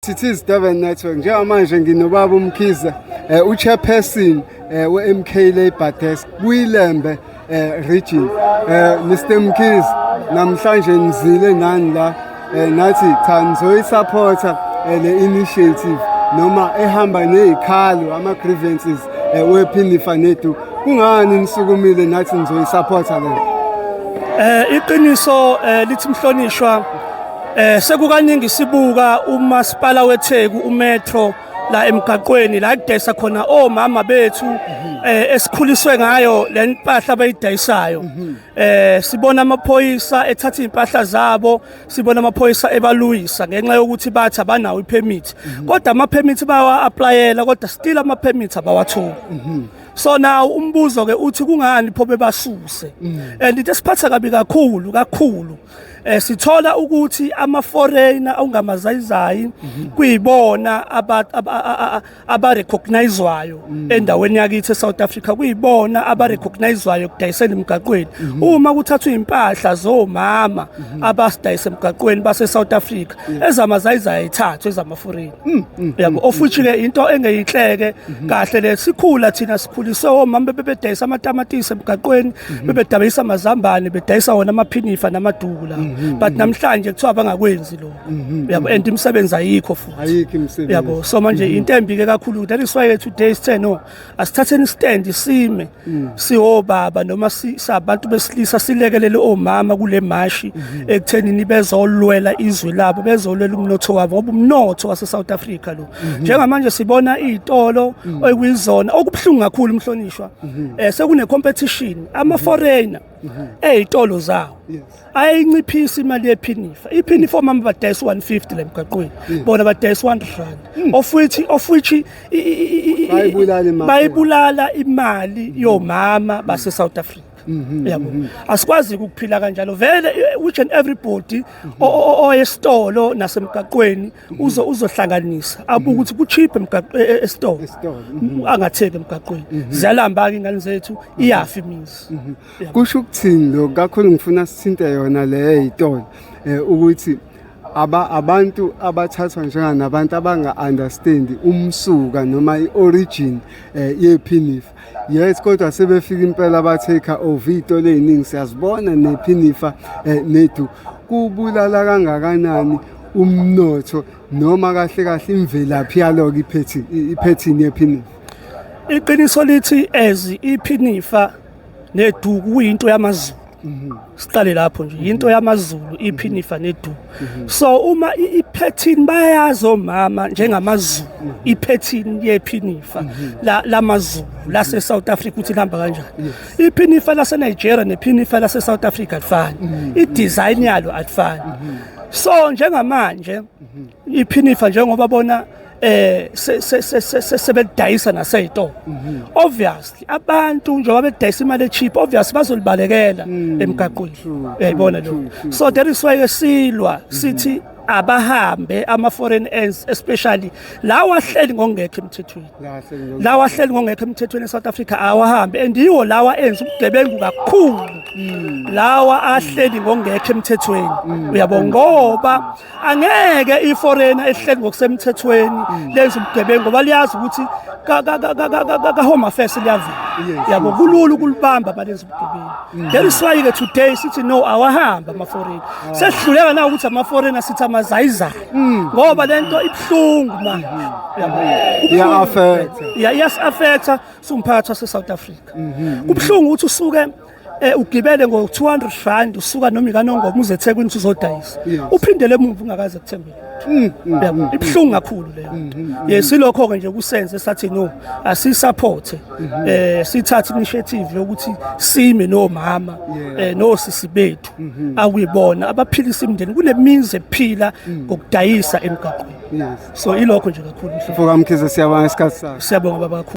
It is Durban Network. Njengamanje nginobaba uMkhize, uchairperson we-MK Labour Desk kwiLembe region. Mr Mkhize, namhlanje nizile nani la nathi cha nizoyisupporta le initiative noma ehamba nezikhalo ama-grievances wePhinifa neDuku. Kungani nisukumile nathi nizoyisupporta le? Iqiniso lithi mhlonishwa sekukaningi sibuka umasipala weTheku uMetro la emgaqweni la kudayisa khona omama bethu esikhuliswe ngayo le mpahla abayidayisayo. Sibona amaphoyisa ethatha impahla zabo, sibona amaphoyisa ebaluyisa ngenxa yokuthi bathi abanawo ipermit. Kodwa ama-permit bawa-applyela kodwa still ama-permit abawatholi. So now umbuzo ke uthi kungani pho bebasuse. And into esiphatha kabi kakhulu sithola ukuthi ama-foreigner ongamazayizayi kuyibona aba-recognizwayo endaweni yakithi eSouth Africa, kuyibona aba-recognizwayo kudayisela emgaqweni. Uma kuthathwa impahla zomama abasidayisa emgaqweni base-South Africa, ezamazayizayi ithathwe ezama-foreigner. Yabo, of which ke into engeyinhleke kahle le sikhula thina sikhuliswe omama bebedayisa amatamatisi emgaqweni, bebedayisa amazambane, bedayisa wona amaphinifa namaduku la. But namhlanje kuthiwa bangakwenzi lokho. Yabo, and imisebenzi ayikho futhi. Ayikho imisebenzi. Yabo, so manje into embi ke kakhulu. That is why today sithe no, asithatheni stand sime siobaba noma sisabantu besilisa silekelele omama kule mashi ekuthenini bezolwela izwe labo, bezolwela umnotho wabo ngoba umnotho wase-South Africa lo. Njengamanje sibona izitolo okuyizona okubhlungu kakhulu umhlonishwa. Sekune competition ama-foreigner ezitolo zawo. Ayinciphisa imali yePhinifa. iPhinifa omama badayisa 150 le mgaqweni, bona badayisa 100 rand. Of which bayibulala imali yomama base-South Africa. Yabo, asikwazi ukuphila kanjalo vele. Which and everybody oyesitolo nasemgaqweni uzohlanganisa abuka ukuthi kucheap esitolo angatheki emgaqweni. Ziyalamba ke ingane zethu iyafa imizi. Kusho ukuthini lo? Kakhulu ngifuna sithinte yona le eyitolo ukuthi abantu abathathwa njenganabantu abanga-understand umsuka noma i-origin yePhinifa. Yes, kodwa sebefika impela ba-take over iy'tolo ey'ningi, siyazibona nePhinifa neDuku. Kubulala kangakanani umnotho noma kahle imvelaphi yaloko iphethini yePhinifa? Iqiniso lithi iPhinifa neDuku kuyinto yamaZulu. Siqale lapho nje, into yamaZulu iPhinifa neDuku. So uma iphethini bayazi omama njengamaZulu, iphethini yePhinifa lamaZulu lase South Africa uthi lihamba kanjani. iPhinifa lase Nigeria nePhinifa lase South Africa alifani, i-design yalo alifani. So njengamanje iPhinifa njengoba bona sebedayisa naseyitolo, obviously abantu njengoba bedayisa imali cheap, obviously bazolibalekela emgaqweni. Uyayibona lo. So that is why silwa sithi abahambe ama-foreigners, especially lawa ahleli ngokungekho emthethweni. Lawa ahleli ngokungekho emthethweni eSouth Africa awahambe, and yiwo lawa enza ubugebengu kakhulu. Lawa ahleli ngokungekho emthethweni. Uyabona, ngoba angeke iforeigner ehleli ngokusemthethweni lenza ubugebengu ngoba liyazi ukuthi ka-Home Affairs liyavela. Yabo, kulula ukulibamba balenza ubugebengu. That is why ke today sithi no, awahamba ama-foreigner. Sesidluleka na ukuthi ama-foreigner sithi amazayizayi ngoba lento ibhlungu manje. Iya-affecta umphakathi wase-South Africa. Kubhlungu ukuthi usuke ugibele ngo-200 rand usuka noma ikanongoma uze eThekwini uzodayisa, uphindele emuva ungakaze kuthembele. Ibhlungu kakhulu leyo. Yes, ilokho-ke nje kusenze sathi no, asiyisupporte, sithathe initiative yokuthi sime nomama nosisi bethu akuyibona abaphilisa imindeni kunemizi ephila ngokudayisa emgaqweni. So ilokho nje kakhulu. Mfowethu Mkhize, siyabonga isikhathi sakho. Siyabonga baba kakhulu.